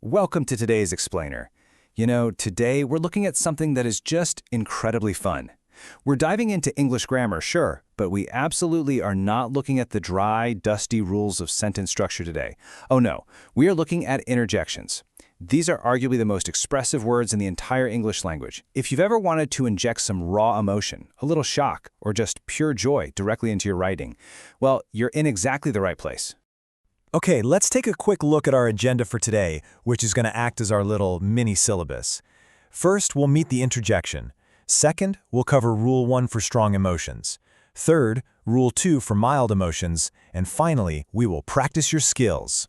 Welcome to today's Explainer. Today we're looking at something that is just incredibly fun. We're diving into English grammar, sure, but we absolutely are not looking at the dry, dusty rules of sentence structure today. Oh no, we are looking at interjections. These are arguably the most expressive words in the entire English language. If you've ever wanted to inject some raw emotion, a little shock, or just pure joy directly into your writing, well, you're in exactly the right place. Okay, let's take a quick look at our agenda for today, which is going to act as our little mini-syllabus. First, we'll meet the interjection. Second, we'll cover Rule 1 for strong emotions. Third, Rule 2 for mild emotions. And finally, we will practice your skills.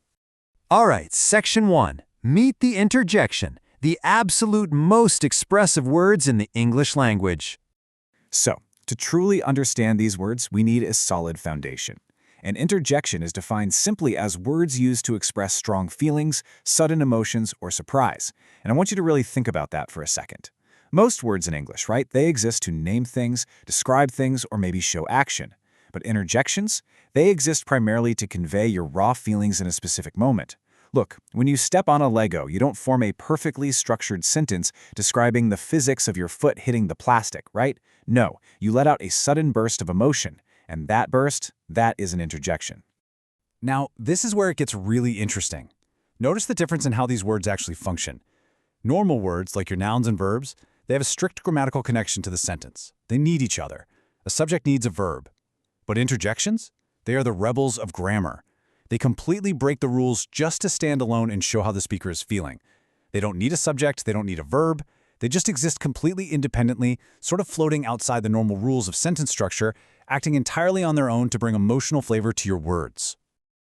All right, Section 1. Meet the interjection, the absolute most expressive words in the English language. So, to truly understand these words, we need a solid foundation. An interjection is defined simply as words used to express strong feelings, sudden emotions, or surprise. And I want you to really think about that for a second. Most words in English, right, they exist to name things, describe things, or maybe show action. But interjections, they exist primarily to convey your raw feelings in a specific moment. Look, when you step on a Lego, you don't form a perfectly structured sentence describing the physics of your foot hitting the plastic, right? No, you let out a sudden burst of emotion. And that burst, that is an interjection. Now, this is where it gets really interesting. Notice the difference in how these words actually function. Normal words, like your nouns and verbs, they have a strict grammatical connection to the sentence. They need each other. A subject needs a verb. But interjections? They are the rebels of grammar. They completely break the rules just to stand alone and show how the speaker is feeling. They don't need a subject, they don't need a verb. They just exist completely independently, sort of floating outside the normal rules of sentence structure, acting entirely on their own to bring emotional flavor to your words.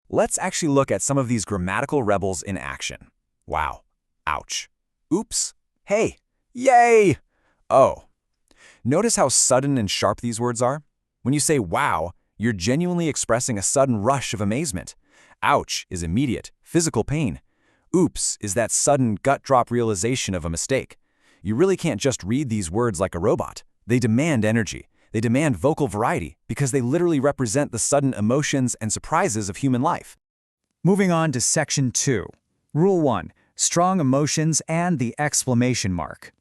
Let's actually look at some of these grammatical rebels in action. Wow. Ouch. Oops. Hey. Yay. Oh. Notice how sudden and sharp these words are? When you say wow, you're genuinely expressing a sudden rush of amazement. Ouch is immediate, physical pain. Oops is that sudden gut-drop realization of a mistake. You really can't just read these words like a robot. They demand energy. They demand vocal variety because they literally represent the sudden emotions and surprises of human life. Moving on to Section 2. Rule 1. Strong emotions and the exclamation mark.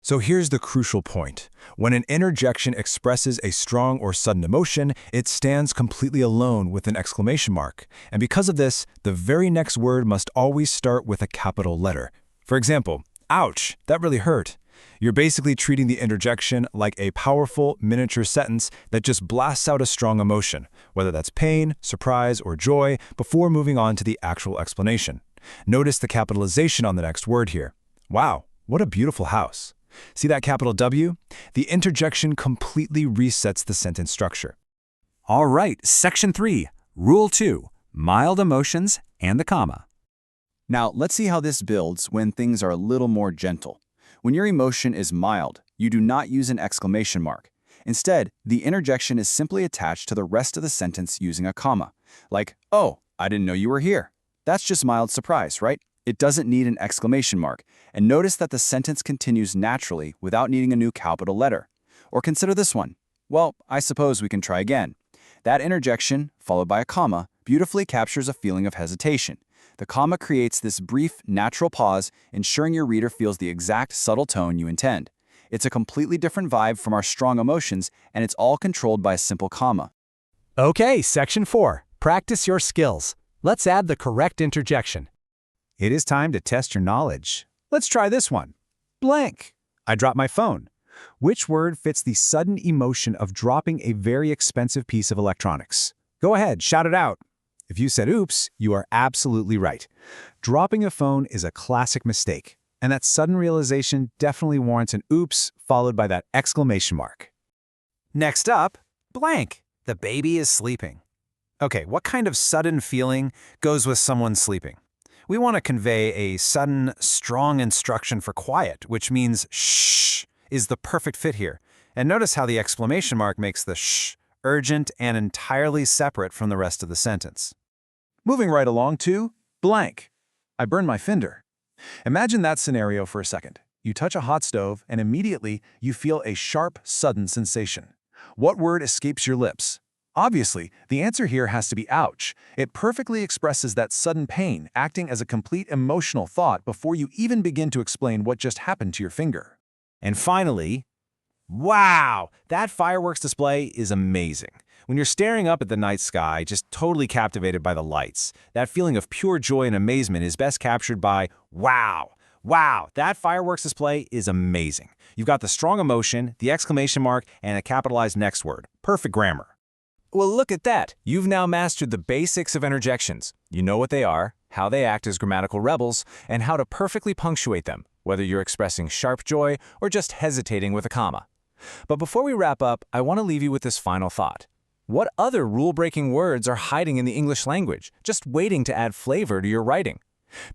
So here's the crucial point. When an interjection expresses a strong or sudden emotion, it stands completely alone with an exclamation mark. And because of this, the very next word must always start with a capital letter. For example, ouch, that really hurt. You're basically treating the interjection like a powerful, miniature sentence that just blasts out a strong emotion, whether that's pain, surprise, or joy, before moving on to the actual explanation. Notice the capitalization on the next word here. Wow, what a beautiful house. See that capital W? The interjection completely resets the sentence structure. All right, Section 3, Rule 2, mild emotions and the comma. Now, let's see how this builds when things are a little more gentle. When your emotion is mild, you do not use an exclamation mark. Instead, the interjection is simply attached to the rest of the sentence using a comma. Like, oh, I didn't know you were here. That's just mild surprise, right? It doesn't need an exclamation mark. And notice that the sentence continues naturally without needing a new capital letter. Or consider this one. Well, I suppose we can try again. That interjection, followed by a comma, beautifully captures a feeling of hesitation. The comma creates this brief, natural pause, ensuring your reader feels the exact subtle tone you intend. It's a completely different vibe from our strong emotions, and it's all controlled by a simple comma. Okay, Section 4. Practice your skills. Let's add the correct interjection. It is time to test your knowledge. Let's try this one. Blank. I dropped my phone. Which word fits the sudden emotion of dropping a very expensive piece of electronics? Go ahead, shout it out. If you said oops, you are absolutely right. Dropping a phone is a classic mistake, and that sudden realization definitely warrants an oops followed by that exclamation mark. Next up, blank. The baby is sleeping. Okay, what kind of sudden feeling goes with someone sleeping? We want to convey a sudden, strong instruction for quiet, which means shh is the perfect fit here. And notice how the exclamation mark makes the shh urgent and entirely separate from the rest of the sentence. Moving right along to blank. I burned my finger. Imagine that scenario for a second. You touch a hot stove and immediately you feel a sharp, sudden sensation. What word escapes your lips? Obviously, the answer here has to be ouch. It perfectly expresses that sudden pain, acting as a complete emotional thought before you even begin to explain what just happened to your finger. And finally, wow! That fireworks display is amazing. When you're staring up at the night sky, just totally captivated by the lights, that feeling of pure joy and amazement is best captured by wow! Wow, that fireworks display is amazing. You've got the strong emotion, the exclamation mark, and a capitalized next word. Perfect grammar. Well, look at that. You've now mastered the basics of interjections. You know what they are, how they act as grammatical rebels, and how to perfectly punctuate them, whether you're expressing sharp joy or just hesitating with a comma. But before we wrap up, I want to leave you with this final thought. What other rule-breaking words are hiding in the English language, just waiting to add flavor to your writing?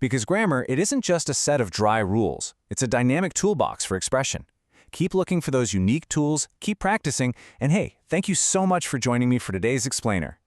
Because grammar, it isn't just a set of dry rules. It's a dynamic toolbox for expression. Keep looking for those unique tools, keep practicing, and hey, thank you so much for joining me for today's Explainer.